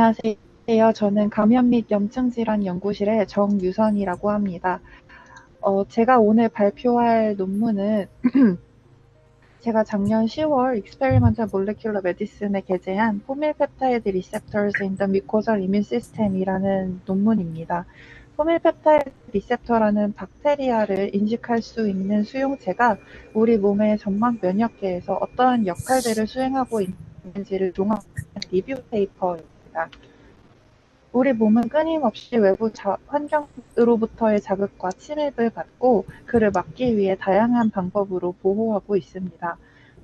안녕하세요. 저는 감염 및 염증 질환 연구실의 정유선이라고 합니다. 제가 오늘 발표할 논문은 제가 작년 10월 Experimental Molecular Medicine에 게재한 포밀펩타이드 Receptors in the Mucosal Immune System이라는 논문입니다. 포밀펩타이드 리셉터라는 박테리아를 인식할 수 있는 수용체가 우리 몸의 점막 면역계에서 어떠한 역할들을 수행하고 있는지를 종합한 리뷰 페이퍼입니다. 우리 몸은 끊임없이 외부 환경으로부터의 자극과 침입을 받고 그를 막기 위해 다양한 방법으로 보호하고 있습니다.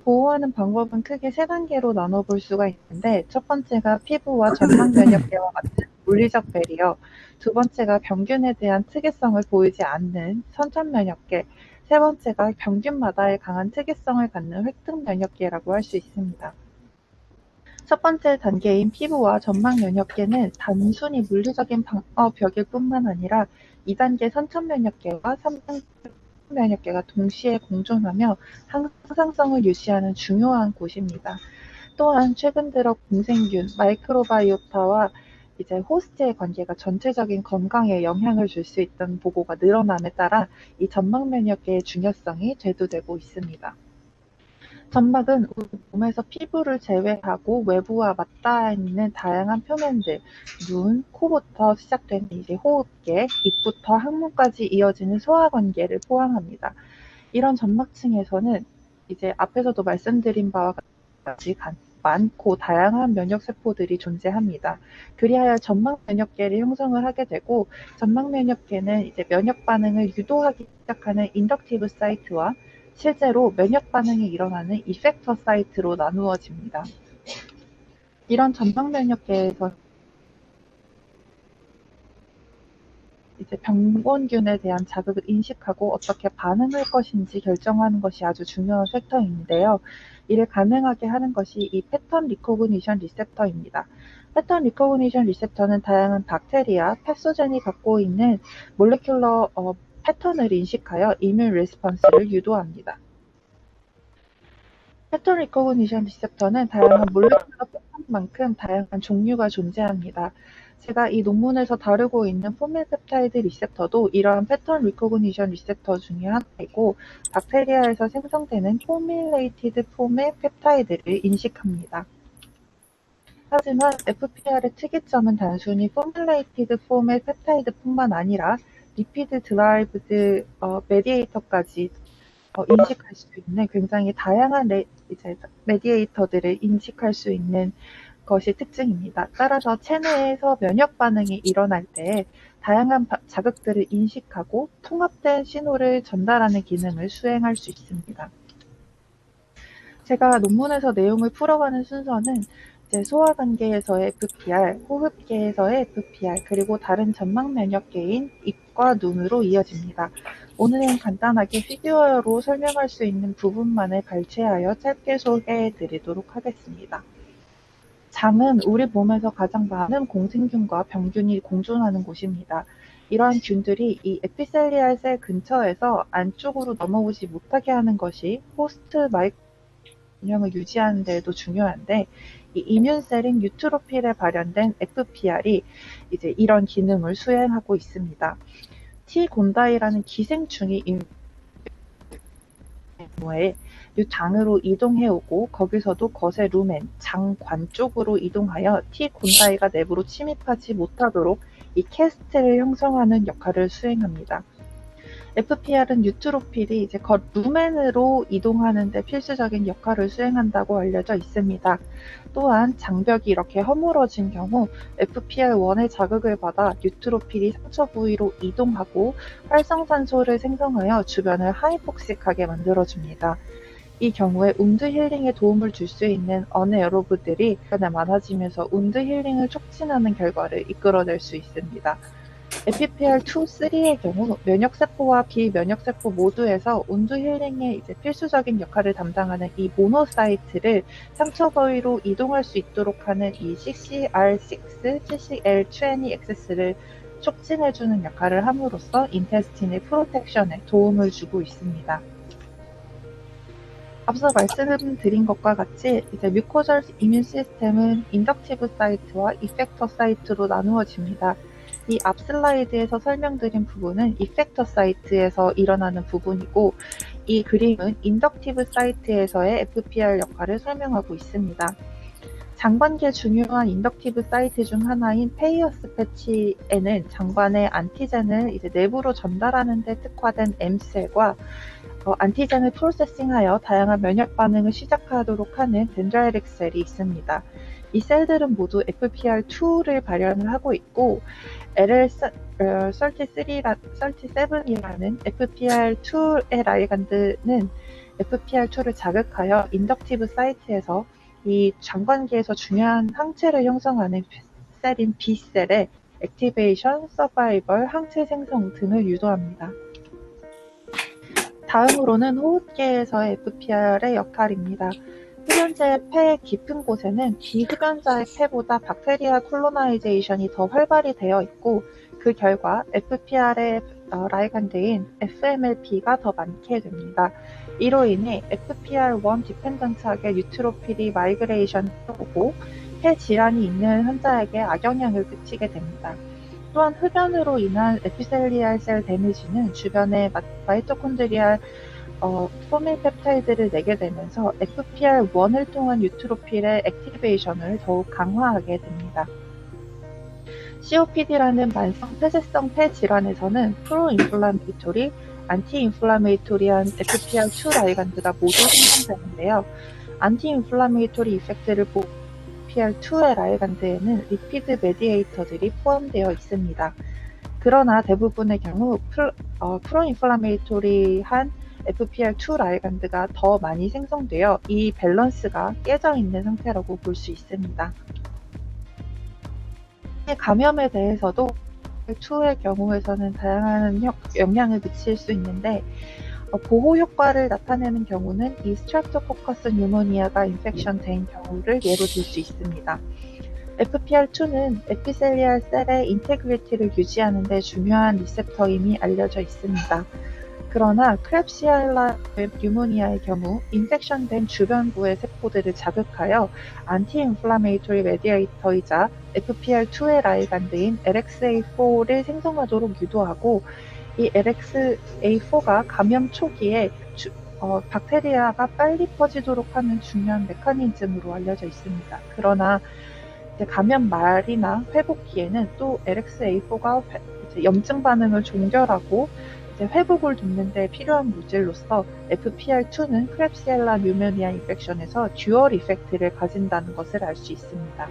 보호하는 방법은 크게 세 단계로 나눠볼 수가 있는데 첫 번째가 피부와 점막 면역계와 같은 물리적 배리어, 두 번째가 병균에 대한 특이성을 보이지 않는 선천 면역계, 세 번째가 병균마다의 강한 특이성을 갖는 획득 면역계라고 할 수 있습니다. 첫 번째 단계인 피부와 점막 면역계는 단순히 물리적인 방어 벽일 뿐만 아니라 2단계 선천 면역계와 3단계 면역계가 동시에 공존하며 항상성을 유지하는 중요한 곳입니다. 또한 최근 들어 공생균, 마이크로바이오타와 이제 호스트의 관계가 전체적인 건강에 영향을 줄 수 있다는 보고가 늘어남에 따라 이 점막 면역계의 중요성이 대두되고 있습니다. 점막은 우리 몸에서 피부를 제외하고 외부와 맞닿아 있는 다양한 표면들, 눈, 코부터 시작되는 이제 호흡계, 입부터 항문까지 이어지는 소화관계를 포함합니다. 이런 점막층에서는 이제 앞에서도 말씀드린 바와 같이 많고 다양한 면역세포들이 존재합니다. 그리하여 점막 면역계를 형성을 하게 되고, 점막 면역계는 이제 면역 반응을 유도하기 시작하는 인덕티브 사이트와 실제로 면역 반응이 일어나는 이펙터 사이트로 나누어집니다. 이런 점막 면역계에서 이제 병원균에 대한 자극을 인식하고 어떻게 반응할 것인지 결정하는 것이 아주 중요한 팩터인데요. 이를 가능하게 하는 것이 이 패턴 리코그니션 리셉터입니다. 패턴 리코그니션 리셉터는 다양한 박테리아, 패소젠이 갖고 있는 몰레큘러 패턴을 인식하여 이뮨 레스폰스를 유도합니다. 패턴 리코그니션 리셉터는 다양한 몰레큘러 패턴만큼 다양한 종류가 존재합니다. 제가 이 논문에서 다루고 있는 포밀펩타이드 리셉터도 이러한 패턴 리코그니션 리셉터 중의 하나이고, 박테리아에서 생성되는 포밀레이티드 폼의 펩타이드를 인식합니다. 하지만 FPR의 특이점은 단순히 포뮬레이티드 폼의 펩타이드뿐만 아니라 리피드 드라이브드 메디에이터까지 인식할 수 있는 굉장히 다양한 메디에이터들을 인식할 수 있는 것이 특징입니다. 따라서 체내에서 면역 반응이 일어날 때 다양한 자극들을 인식하고 통합된 신호를 전달하는 기능을 수행할 수 있습니다. 제가 논문에서 내용을 풀어가는 순서는 이제 소화관계에서의 FPR, 호흡계에서의 FPR, 그리고 다른 점막 면역계인 입과 눈으로 이어집니다. 오늘은 간단하게 피규어로 설명할 수 있는 부분만을 발췌하여 짧게 소개해 드리도록 하겠습니다. 장은 우리 몸에서 가장 많은 공생균과 병균이 공존하는 곳입니다. 이러한 균들이 이 에피셀리알 셀 근처에서 안쪽으로 넘어오지 못하게 하는 것이 호스트 균형을 유지하는 데에도 중요한데, 이 이뮨셀인 뉴트로필에 발현된 FPR이 이제 이런 기능을 수행하고 있습니다. T 곤다이라는 기생충이 경우에 장으로 이동해오고 거기서도 거세 루멘, 장관 쪽으로 이동하여 T 곤다이가 내부로 침입하지 못하도록 이 캐스트를 형성하는 역할을 수행합니다. FPR은 뉴트로필이 이제 루멘으로 이동하는 데 필수적인 역할을 수행한다고 알려져 있습니다. 또한 장벽이 이렇게 허물어진 경우 FPR1의 자극을 받아 뉴트로필이 상처 부위로 이동하고 활성산소를 생성하여 주변을 하이폭식하게 만들어줍니다. 이 경우에 운드 힐링에 도움을 줄 수 있는 어네어로브들이 주변에 많아지면서 운드 힐링을 촉진하는 결과를 이끌어낼 수 있습니다. FPR2, 3의 경우 면역세포와 비면역세포 모두에서 운드 힐링의 이제 필수적인 역할을 담당하는 이 모노사이트를 상처 부위로 이동할 수 있도록 하는 이 CCR6, CCL20X를 촉진해주는 역할을 함으로써 인테스틴의 프로텍션에 도움을 주고 있습니다. 앞서 말씀드린 것과 같이 이제 뮤코절 이뮨 시스템은 인덕티브 사이트와 이펙터 사이트로 나누어집니다. 이 앞 슬라이드에서 설명드린 부분은 이펙터 사이트에서 일어나는 부분이고, 이 그림은 인덕티브 사이트에서의 FPR 역할을 설명하고 있습니다. 장관계 중요한 인덕티브 사이트 중 하나인 페이어스 패치에는 장관의 안티젠을 이제 내부로 전달하는 데 특화된 M셀과 안티젠을 프로세싱하여 다양한 면역 반응을 시작하도록 하는 덴드라이틱 셀이 있습니다. 이 셀들은 모두 FPR2를 발현을 하고 있고, LL37이라는 FPR2의 라이간드는 FPR2를 자극하여 인덕티브 사이트에서 이 장관계에서 중요한 항체를 형성하는 셀인 B셀의 액티베이션, 서바이벌, 항체 생성 등을 유도합니다. 다음으로는 호흡계에서의 FPR의 역할입니다. 흡연자의 폐의 깊은 곳에는 비흡연자의 폐보다 박테리아 콜로나이제이션이 더 활발히 되어 있고, 그 결과 FPR의 라이간드인 FMLP가 더 많게 됩니다. 이로 인해 FPR1 디펜던트하게 뉴트로필이 마이그레이션을 오고 폐 질환이 있는 환자에게 악영향을 끼치게 됩니다. 또한 흡연으로 인한 에피셀리알 셀 데미지는 주변의 마이토콘드리알 포밀펩타이드를 내게 되면서 FPR1을 통한 뉴트로필의 액티베이션을 더욱 강화하게 됩니다. COPD라는 만성 폐쇄성 폐 질환에서는 프로인플라메이토리, 안티인플라메이토리한 FPR2 라이간드가 모두 생성되는데요. 안티인플라메이토리 이펙트를 FPR2의 라이간드에는 리피드 메디에이터들이 포함되어 있습니다. 그러나 대부분의 경우 프로인플라메이토리한 FPR2 라이간드가 더 많이 생성되어 이 밸런스가 깨져 있는 상태라고 볼 수 있습니다. 감염에 대해서도 2의 경우에서는 다양한 영향을 미칠 수 있는데, 보호 효과를 나타내는 경우는 이 스트랩토코커스 뉴모니아가 인펙션 된 경우를 예로 들 수 있습니다. FPR2는 에피셀리알 셀의 인테그리티를 유지하는 데 중요한 리셉터임이 알려져 있습니다. 그러나 크랩시알라 뉴모니아의 경우 인펙션된 주변부의 세포들을 자극하여 안티인플라메이토리 메디에이터이자 FPR2의 라이간드인 LXA4를 생성하도록 유도하고, 이 LXA4가 감염 초기에 박테리아가 빨리 퍼지도록 하는 중요한 메커니즘으로 알려져 있습니다. 그러나 이제 감염 말이나 회복기에는 또 LXA4가 염증 반응을 종결하고 회복을 돕는 데 필요한 물질로서 FPR2는 크랩시엘라 뉴모니아 인펙션에서 듀얼 이펙트를 가진다는 것을 알 수 있습니다.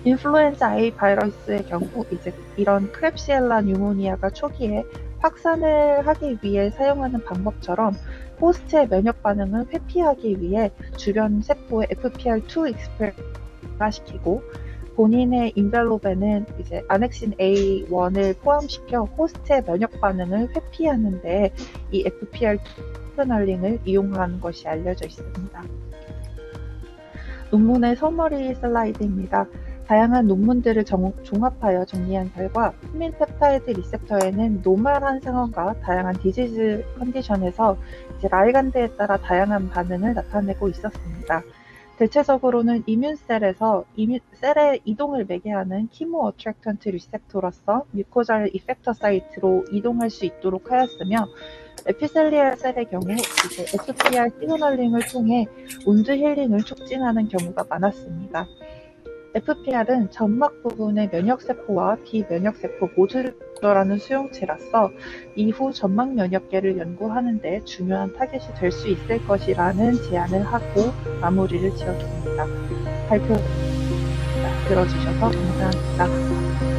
인플루엔자 A 바이러스의 경우 이런 크랩시엘라 뉴모니아가 초기에 확산을 하기 위해 사용하는 방법처럼 호스트의 면역 반응을 회피하기 위해 주변 세포에 FPR2 익스프레스를 시키고, 본인의 인벨롭에는 아넥신 A1을 포함시켜 호스트의 면역 반응을 회피하는데 이 FPR2 시그널링을 이용하는 것이 알려져 있습니다. 논문의 서머리 슬라이드입니다. 다양한 논문들을 종합하여 정리한 결과 포밀펩타이드 리셉터에는 노멀한 상황과 다양한 디지즈 컨디션에서 라이간드에 따라 다양한 반응을 나타내고 있었습니다. 대체적으로는 이뮨셀에서 셀의 이동을 매개하는 키모 어트랙턴트 리셉터로서 뮤코잘 이펙터 사이트로 이동할 수 있도록 하였으며, 에피셀리알 셀의 경우 FPR 시그널링을 통해 운드 힐링을 촉진하는 경우가 많았습니다. FPR은 점막 부분의 면역세포와 비면역세포 모두를 조절하는 수용체라서 이후 점막 면역계를 연구하는 데 중요한 타겟이 될 수 있을 것이라는 제안을 하고 마무리를 지었습니다. 발표 들어주셔서 감사합니다.